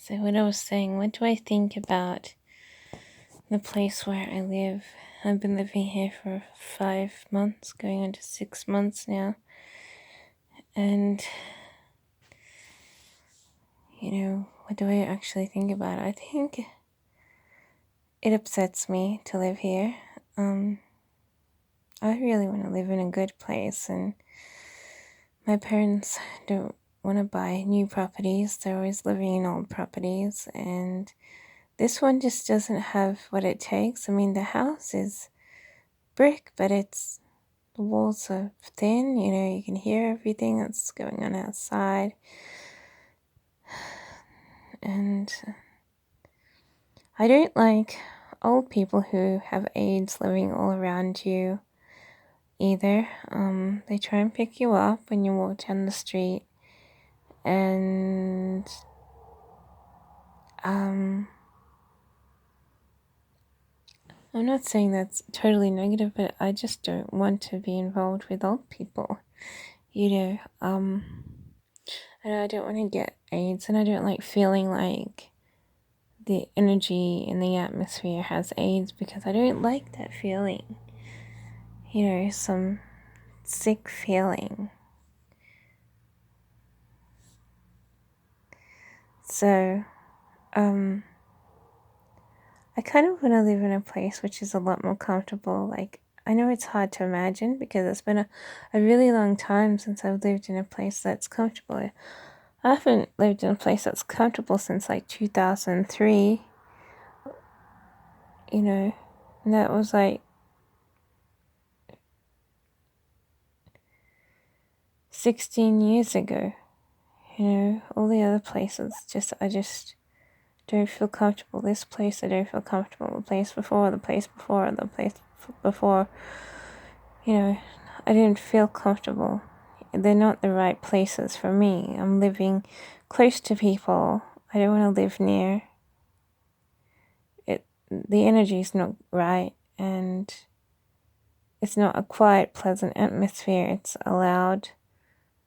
So what I was saying, what do I think about the place where I live? I've been living here for 5 months, going on to 6 months now. And, what do I actually think about it? I think it upsets me to live here. I really want to live in a good place, and my parents don't want to buy new properties. They're always living in old properties, and this one just doesn't have what it takes. I mean, the house is brick, but the walls are thin, you can hear everything that's going on outside. And I don't like old people who have aides living all around you either. They try and pick you up when you walk down the street, and I'm not saying that's totally negative, but I just don't want to be involved with old people. And I don't want to get AIDS, and I don't like feeling like the energy in the atmosphere has AIDS, because I don't like that feeling. Some sick feeling. So, I kind of want to live in a place which is a lot more comfortable. Like, I know it's hard to imagine because it's been a really long time since I've lived in a place that's comfortable. I haven't lived in a place that's comfortable since like 2003, and that was like 16 years ago. All the other places, I just don't feel comfortable. This place, I don't feel comfortable. The place before, the place before, the place before, I didn't feel comfortable. They're not the right places for me. I'm living close to people. I don't want to live near it. The energy is not right, and it's not a quiet, pleasant atmosphere. It's loud.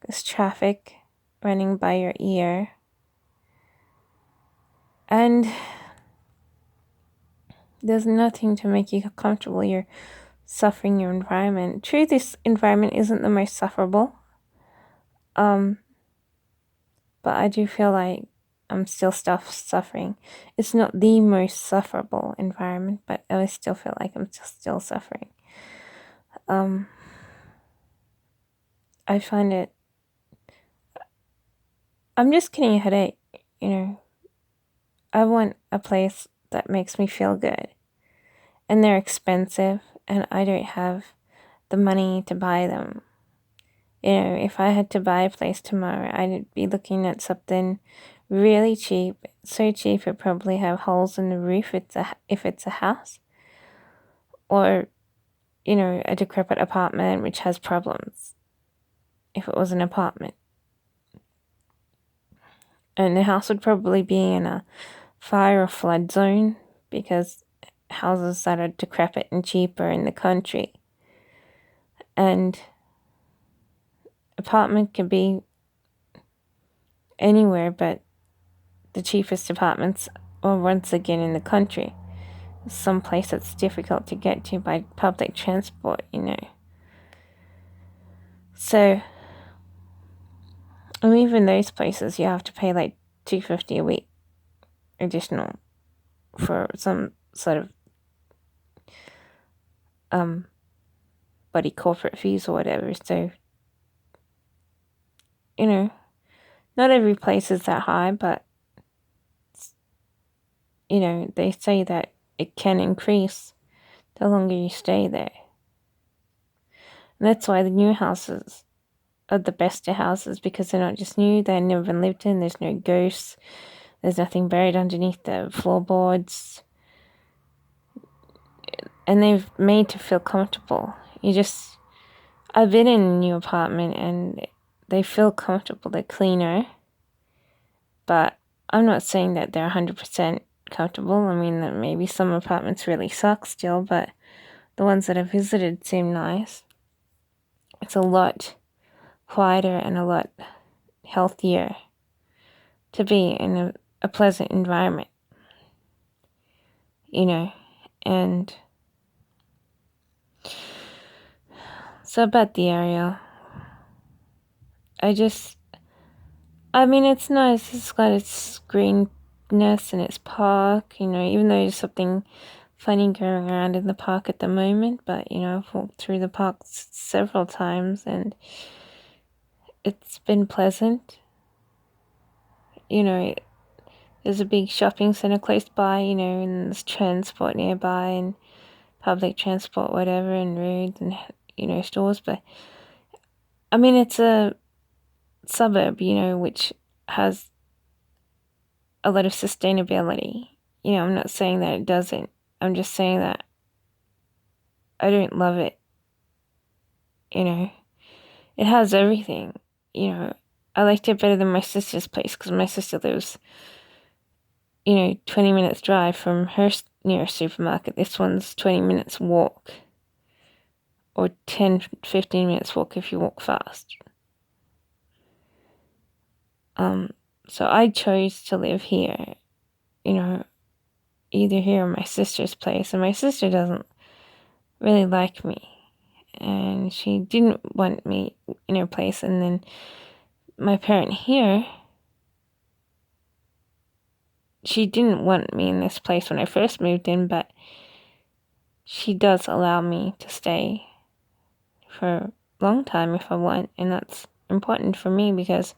There's traffic running by your ear. And there's nothing to make you comfortable. You're suffering your environment. True, this environment isn't the most sufferable. But I do feel like I'm still suffering. It's not the most sufferable environment, but I still feel like I'm still suffering. I find it... I'm just getting a headache, I want a place that makes me feel good. And they're expensive, and I don't have the money to buy them. If I had to buy a place tomorrow, I'd be looking at something really cheap. So cheap it probably have holes in the roof if it's a house. Or, a decrepit apartment which has problems if it was an apartment. And the house would probably be in a fire or flood zone, because houses that are decrepit and cheap are in the country. And apartment could be anywhere, but the cheapest apartments are once again in the country. Some place that's difficult to get to by public transport, So, and even those places you have to pay like $250 a week additional for some sort of buddy corporate fees or whatever. So, not every place is that high, but they say that it can increase the longer you stay there. And that's why the new houses are the best houses, because they're not just new, they've never been lived in, there's no ghosts, there's nothing buried underneath the floorboards, and they've made to feel comfortable. I've been in a new apartment and they feel comfortable, they're cleaner, but I'm not saying that they're 100% comfortable. I mean, maybe some apartments really suck still, but the ones that I've visited seem nice. It's a lot quieter and a lot healthier to be in a pleasant environment, and so about the area, I mean, it's nice. It's got its greenness and its park, even though there's something funny going around in the park at the moment. But, I've walked through the park several times and it's been pleasant. There's a big shopping centre close by, and there's transport nearby and public transport, whatever, and roads and, stores. But, I mean, it's a suburb, which has a lot of sustainability. I'm not saying that it doesn't. I'm just saying that I don't love it. It has everything. I liked it better than my sister's place because my sister lives, 20 minutes drive from her nearest supermarket. This one's 20 minutes walk, or 10, 15 minutes walk if you walk fast. So I chose to live here, either here or my sister's place. And my sister doesn't really like me. And she didn't want me in her place. And then my parent here, she didn't want me in this place when I first moved in, but she does allow me to stay for a long time if I want. And that's important for me because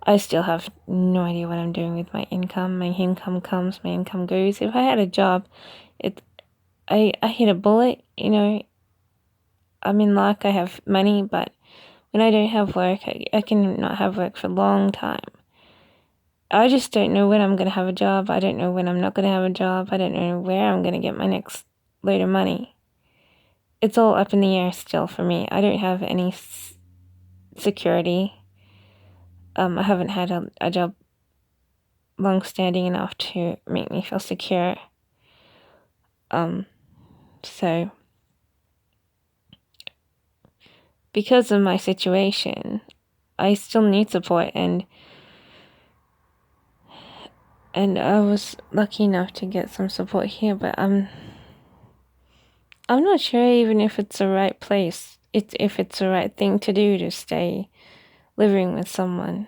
I still have no idea what I'm doing with my income. My income comes, my income goes. If I had a job, I hit a bullet, I'm in luck, I have money, but when I don't have work, I can not have work for a long time. I just don't know when I'm going to have a job. I don't know when I'm not going to have a job. I don't know where I'm going to get my next load of money. It's all up in the air still for me. I don't have any security. I haven't had a job long-standing enough to make me feel secure. So because of my situation, I still need support, and I was lucky enough to get some support here, but I'm not sure even if it's the right place. If it's the right thing to do to stay living with someone.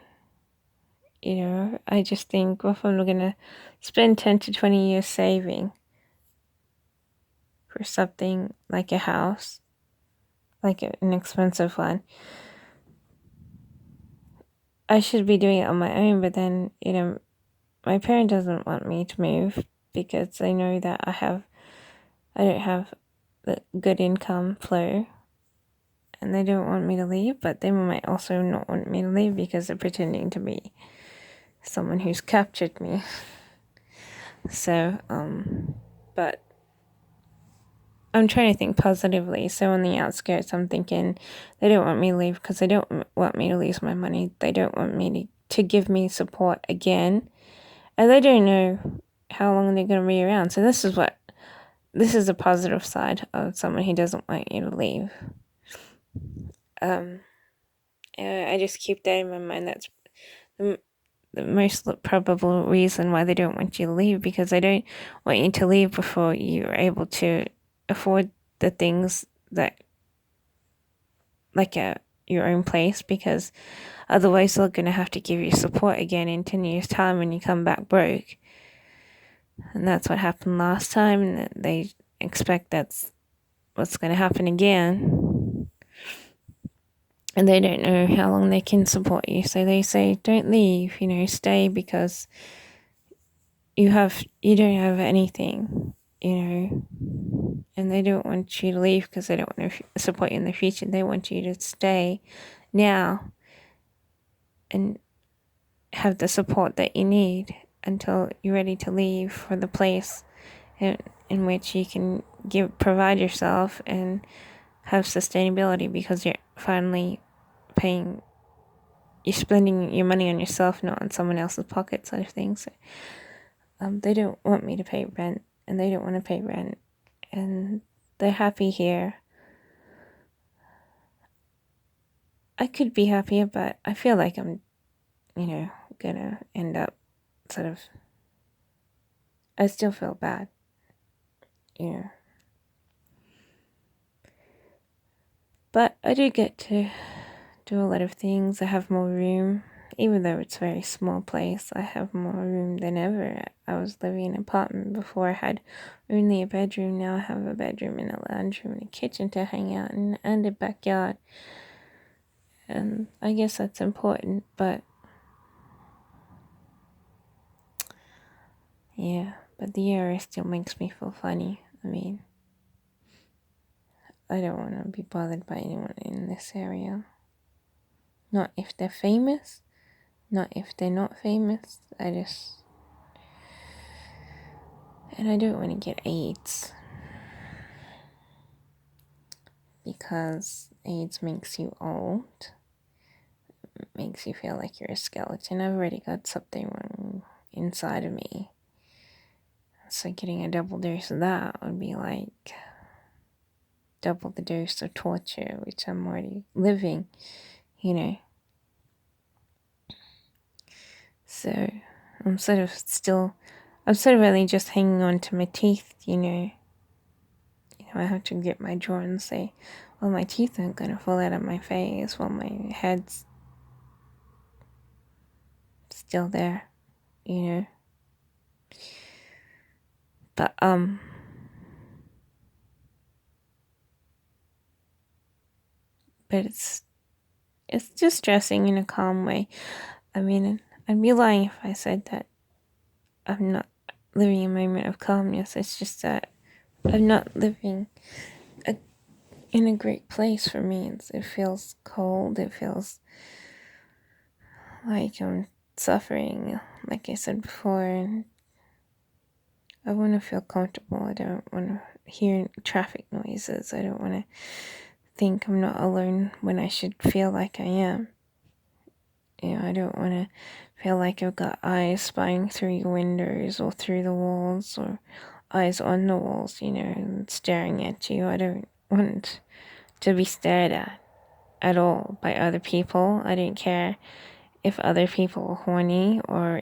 I just think, if I'm gonna spend 10 to 20 years saving for something like a house, like an expensive one, I should be doing it on my own. But then, my parent doesn't want me to move because they know that I don't have the good income flow, and they don't want me to leave, but they might also not want me to leave because they're pretending to be someone who's captured me. So, but I'm trying to think positively. So on the outskirts, I'm thinking they don't want me to leave because they don't want me to lose my money. They don't want me to give me support again. And they don't know how long they're going to be around. So this is a positive side of someone who doesn't want you to leave. I just keep that in my mind. That's the most probable reason why they don't want you to leave, because they don't want you to leave before you're able to afford the things that, like your own place, because otherwise they're going to have to give you support again in 10 years' time when you come back broke. And that's what happened last time, and they expect that's what's going to happen again. And they don't know how long they can support you. So they say, don't leave, stay, because you don't have anything, and they don't want you to leave because they don't want to support you in the future. They want you to stay now and have the support that you need until you're ready to leave for the place in which you can provide yourself and have sustainability, because you're finally you're spending your money on yourself, not on someone else's pocket, sort of thing. So they don't want me to pay rent, and they don't want to pay rent, and they're happy here. I could be happier, but I feel like I'm, gonna end up sort of, I still feel bad, But I do get to do a lot of things. I have more room, even though it's a very small place. I have more room than ever. I was living in an apartment before. I had only a bedroom. Now I have a bedroom and a lounge room and a kitchen to hang out in and a backyard. And I guess that's important, but yeah, but the area still makes me feel funny. I mean, I don't want to be bothered by anyone in this area. Not if they're famous, not if they're not famous. And I don't want to get AIDS. Because AIDS makes you old. It makes you feel like you're a skeleton. I've already got something wrong inside of me. So getting a double dose of that would be like double the dose of torture, which I'm already living, So I'm sort of really just hanging on to my teeth, I have to get my jaw and say, well, my teeth aren't going to fall out of my face while my head's still there, But, but it's distressing in a calm way. I mean, I'd be lying if I said that I'm not living a moment of calmness. It's just that I'm not living in a great place for me. It feels cold. It feels like I'm suffering, like I said before. And I want to feel comfortable. I don't want to hear traffic noises. I don't want to think I'm not alone when I should feel like I am. I don't want to feel like I've got eyes spying through your windows or through the walls or eyes on the walls, and staring at you. I don't want to be stared at all by other people. I don't care if other people are horny or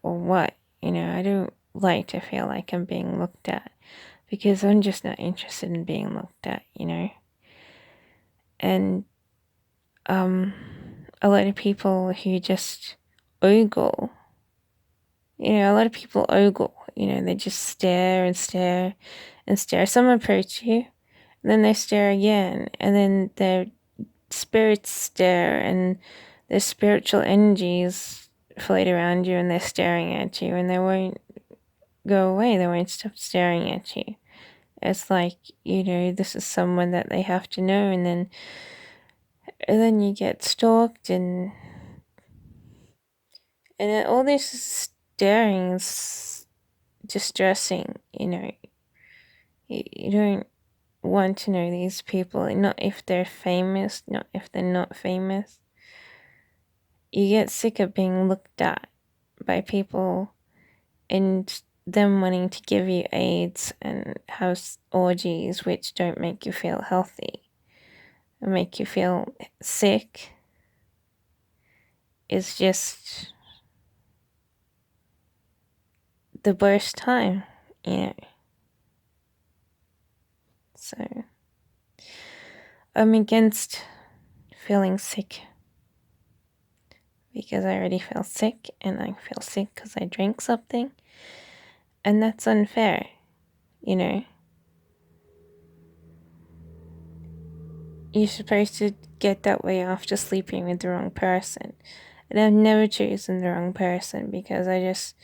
what. I don't like to feel like I'm being looked at because I'm just not interested in being looked at, And a lot of people who just ogle, a lot of people ogle, they just stare and stare and stare. Some approach you, and then they stare again, and then their spirits stare, and their spiritual energies float around you, and they're staring at you, and they won't go away. They won't stop staring at you. It's like, this is someone that they have to know, and then you get stalked, and then all this staring is distressing, You don't want to know these people, not if they're famous, not if they're not famous. You get sick of being looked at by people and them wanting to give you AIDS and house orgies which don't make you feel healthy and make you feel sick. It's just the worst time, So I'm against feeling sick because I already feel sick, and I feel sick because I drank something, and that's unfair, You're supposed to get that way after sleeping with the wrong person. And I've never chosen the wrong person because I just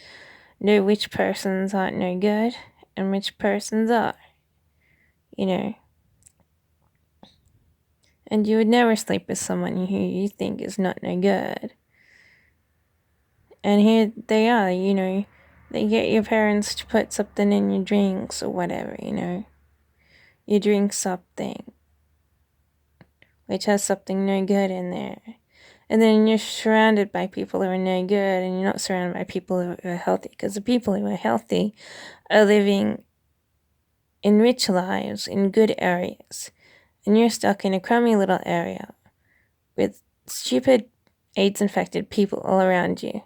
know which persons aren't no good and which persons are, And you would never sleep with someone who you think is not no good. And here they are, they get your parents to put something in your drinks or whatever, You drink something which has something no good in there. And then you're surrounded by people who are no good, and you're not surrounded by people who are healthy, because the people who are healthy are living in rich lives in good areas, and you're stuck in a crummy little area with stupid AIDS-infected people all around you.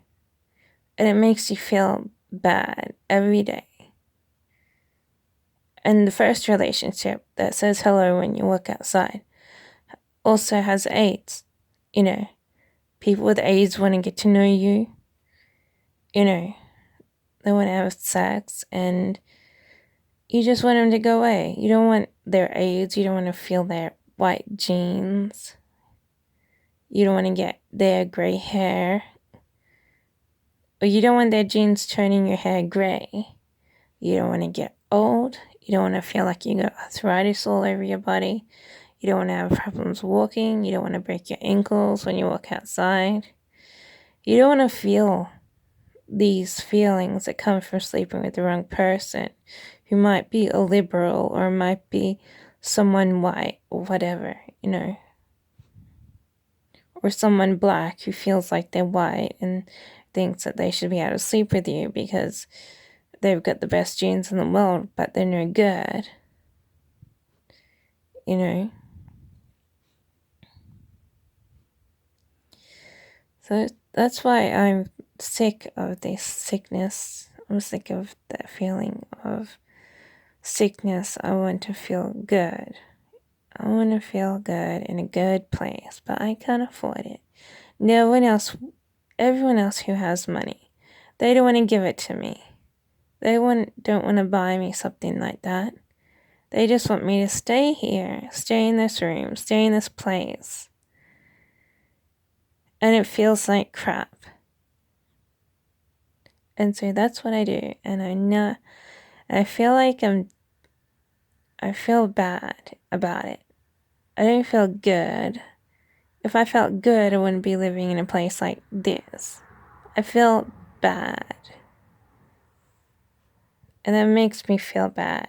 And it makes you feel bad every day. And the first relationship that says hello when you walk outside also has AIDS. You know, people with AIDS want to get to know you. You know, they want to have sex, and you just want them to go away. You don't want their AIDS. You don't want to feel their white jeans. You don't want to get their gray hair. Or you don't want their jeans turning your hair gray. You don't want to get old. You don't want to feel like you got arthritis all over your body. You don't want to have problems walking. You don't want to break your ankles when you walk outside. You don't want to feel these feelings that come from sleeping with the wrong person, who might be a liberal or might be someone white or whatever, you know. Or someone black who feels like they're white and thinks that they should be able to sleep with you because they've got the best genes in the world, but they're no good. You know? So that's why I'm sick of this sickness. I'm sick of that feeling of sickness. I want to feel good. I want to feel good in a good place, but I can't afford it. No one else, everyone else who has money, they don't want to give it to me. They don't want to buy me something like that. They just want me to stay here, stay in this room, stay in this place. And it feels like crap. And so that's what I do. And I feel like I feel bad about it. I don't feel good. If I felt good, I wouldn't be living in a place like this. I feel bad. And that makes me feel bad.